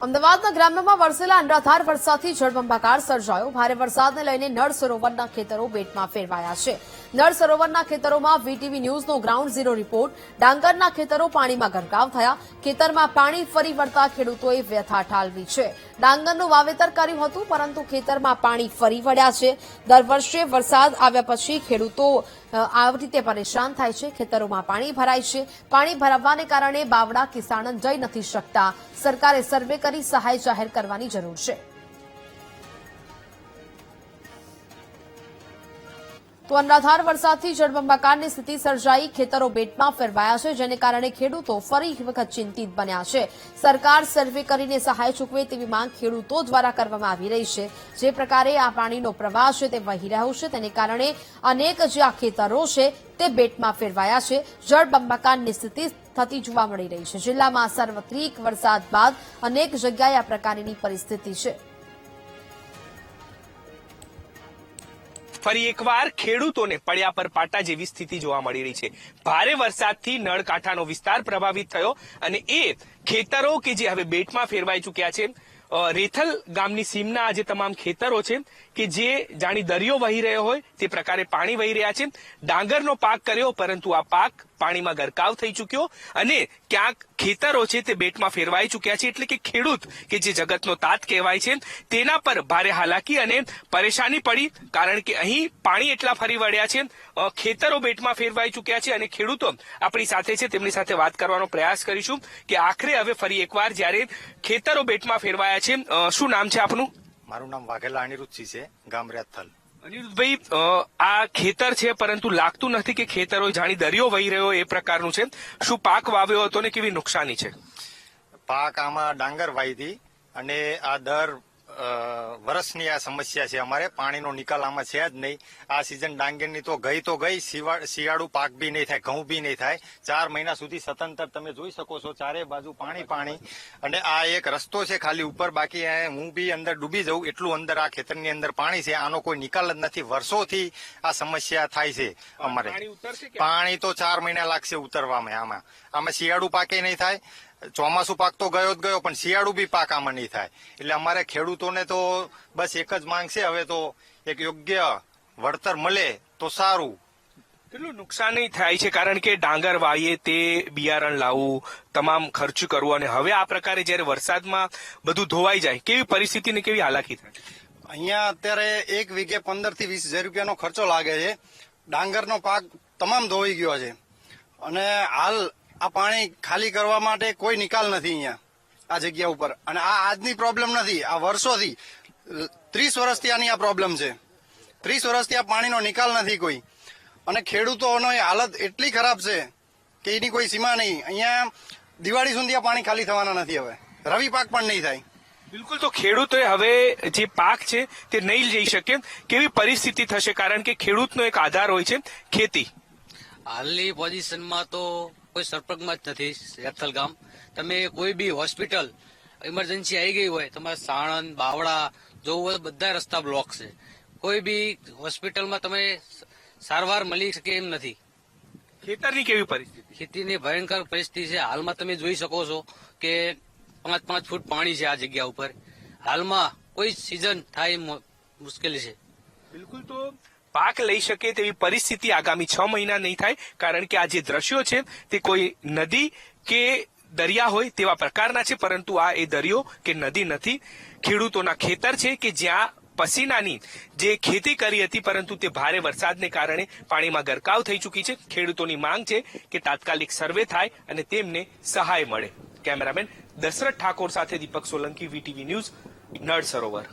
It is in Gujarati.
અમદાવાદના ગ્રામ્યમાં વરસેલા અનરાધાર વરસાદથી જળબંબાકાર સર્જાયો। ભારે વરસાદને લઈને નળ સરોવરના ખેતરો બેટમાં ફેરવાયા છે। નળ સરોવરના ખેતરોમાં વીટીવી ન્યૂઝનો ગ્રાઉન્ડ ઝીરો રિપોર્ટ। ડાંગરના ખેતરો પાણીમાં ગરકાવ થયા। ખેતરમાં પાણી ફરી વળતા ખેડૂતોએ વ્યથા ઠાલવી છે। ડાંગરનું વાવેતર કર્યું હતું, પરંતુ ખેતરમાં પાણી ફરી વળ્યા છે। દર વર્ષે વરસાદ આવ્યા પછી ખેડૂતો આ રીતે પરેશાન થાય છે। ખેતરોમાં પાણી ભરાય છે। પાણી ભરાવાને કારણે બાવડા કિસાન જઈ નથી શકતા। સરકારે સર્વે કરી સહાય જાહેર કરવાની જરૂર છે। તો અનરાધાર વરસાદથી જળબંબાકારની સ્થિતિ સર્જાઈ। ખેતરો બેટમાં ફેરવાયા છે, જેને કારણે ખેડૂતો ફરી વખત ચિંતિત બન્યા છે। સરકાર સર્વે કરીને સહાય ચૂકવે તેવી માંગ ખેડૂતો દ્વારા કરવામાં આવી રહી છે। જે પ્રકારે આ પાણીનો પ્રવાહ છે તે વહી રહ્યો છે, તેને કારણે અનેક જે આ ખેતરો છે તે બેટમાં ફેરવાયા છે। જળબંબાકારની સ્થિતિ થતી જોવા મળી રહી છે। જિલ્લામાં સાર્વત્રિક વરસાદ બાદ અનેક જગ્યાએ આ પ્રકારની પરિસ્થિતિ છે। ફરી એકવાર ખેડૂતોને પડ્યા પર પાટા જેવી સ્થિતિ જોવા મળી રહી છે। ભારે વરસાદથી નળકાંઠાનો વિસ્તાર પ્રભાવિત થયો અને એ ખેતરો કે જે હવે બેટમાં ફેરવાઈ ચૂક્યા છે। રેથલ ગામની સીમના આ જે તમામ ખેતરો છે કે જે જાણી દરિયો વહી રહ્યો હોય તે પ્રકારે પાણી વહી રહ્યા છે। ડાંગરનો પાક કર્યો, પરંતુ આ પાક પાણીમાં ગરકાવ થઈ ચૂક્યો અને ક્યાંક ખેતરો છે તે બેટમાં ફેરવાઈ ચૂક્યા છે। એટલે કે ખેડૂત કે જે જગતનો તાત કહેવાય છે તેના પર ભારે હાલાકી અને પરેશાની પડી, કારણ કે અહીં પાણી એટલા ફરી વળ્યા છે। ખેતરો બેટમાં ફેરવાઈ ચૂક્યા છે અને ખેડૂતો આપણી સાથે છે, તેમની સાથે વાત કરવાનો પ્રયાસ કરીશું કે આખરે હવે ફરી એકવાર જ્યારે ખેતરો બેટમાં ફેરવાયા છે। શું નામ છે આપનું? મારું નામ વાઘેલા અનિરુદ્ધસિંહ છે, ગામ રેથલ। અનિરુદ્ધભાઈ, આ ખેતર છે, પરંતુ લાગતું નથી કે ખેતરો જાણી દરિયો વહી રહ્યો એ પ્રકારનું છે। શું પાક વાવ્યો હતો ને કેવી નુકસાની છે? પાક આમાં ડાંગર વાવી હતી અને આ દર વર્ષની આ સમસ્યા છે। અમારે પાણીનો નિકાલ આમાં છે જ નહીં। આ સિઝન ડાંગરની તો ગઈ શિયાળુ પાક બી નહીં થાય, ઘઉં બી નહીં થાય। 4 મહિના સુધી સતંતર તમે જોઈ શકો છો, ચારે બાજુ પાણી પાણી। અને આ એક રસ્તો છે ખાલી ઉપર, બાકી હું બી અંદર ડૂબી જાઉં એટલું અંદર આ ખેતરની અંદર પાણી છે। આનો કોઈ નિકાલ જ નથી। વર્ષોથી આ સમસ્યા થાય છે અમારે। પાણી તો 4 મહિના લાગશે ઉતરવામાં। આમાં શિયાળુ પાકે નહીં થાય। ચોમાસુ પાક તો ગયો જ ગયો, પણ શિયાળુ બી પાક આમાં નહીં થાય। એટલે અમારે ખેડૂતોને તો બસ એક જ માંગ છે, હવે તો એક યોગ્ય વળતર મળે તો સારું। કેટલું નુકસાન થાય છે, કારણ કે ડાંગર વાવીએ તે બિયારણ લાવવું, તમામ ખર્ચ કરવું, અને હવે આ પ્રકારે જયારે વરસાદમાં બધું ધોવાઈ જાય, કેવી પરિસ્થિતિ ને કેવી હાલાકી થાય? અહીંયા અત્યારે 1 વીઘે 15 થી 20 હજાર રૂપિયાનો ખર્ચો લાગે છે। ડાંગરનો પાક તમામ ધોવાઈ ગયો છે અને હાલ આ પાણી ખાલી કરવા માટે કોઈ નિકાલ નથી અહીંયા આ જગ્યા ઉપર। અને આ આજની પ્રોબ્લેમ નથી, આ વર્ષોથી 30 વર્ષથી આની આ પ્રોબ્લેમ છે। 30 વર્ષથી આ પાણીનો નિકાલ નથી કોઈ। અને ખેડૂતોની હાલત એટલી ખરાબ છે કે એની કોઈ સીમા નહીં। અહીંયા દિવાળી સુધી આ પાણી ખાલી થવાના નથી। હવે રવિ પાક પણ નહીં થાય। બિલકુલ, તો ખેડૂતોએ હવે જે પાક છે તે નહીં જઈ શકે, કેવી પરિસ્થિતિ થશે? કારણ કે ખેડૂતનો એક આધાર હોય છે ખેતી। હાલની પોઝિશનમાં તો કોઈ સંપર્કમાં જ નથી રેથલ ગામ। તમે કોઈ બી હોસ્પિટલ ઇમરજન્સી આવી ગઈ હોય, તમારે સાણંદ બાવડા જોવું હોય, બધા રસ્તા બ્લોક છે। કોઈ બી હોસ્પિટલમાં તમે સારવાર મળી શકે એમ નથી। ખેતરની કેવી પરિસ્થિતિ? ખેતીની ભયંકર પરિસ્થિતિ છે। હાલમાં તમે જોઈ શકો છો કે 5-5 ફૂટ પાણી છે આ જગ્યા ઉપર। હાલમાં કોઈ સિઝન થાય મુશ્કેલી છે। બિલકુલ, તો પાક લઈ શકે તેવી પરિસ્થિતિ આગામી 6 મહિના નહીં થાય, કારણ કે આ જે દ્રશ્યો છે તે કોઈ નદી કે દરિયા હોય તેવા પ્રકારના છે, પરંતુ આ એ દરિયો કે નદી નથી। ખેડૂતોના ખેતર છે કે જ્યાં પસીનાની જે ખેતી કરી હતી, પરંતુ તે ભારે વરસાદને કારણે પાણીમાં ગરકાવ થઈ ચૂકી છે। ખેડૂતોની માંગ છે કે તાત્કાલિક સર્વે થાય અને તેમને સહાય મળે। કેમેરામેન દશરથ ઠાકોર સાથે દીપક સોલંકી, વીટીવી ન્યૂઝ, નળ સરોવર।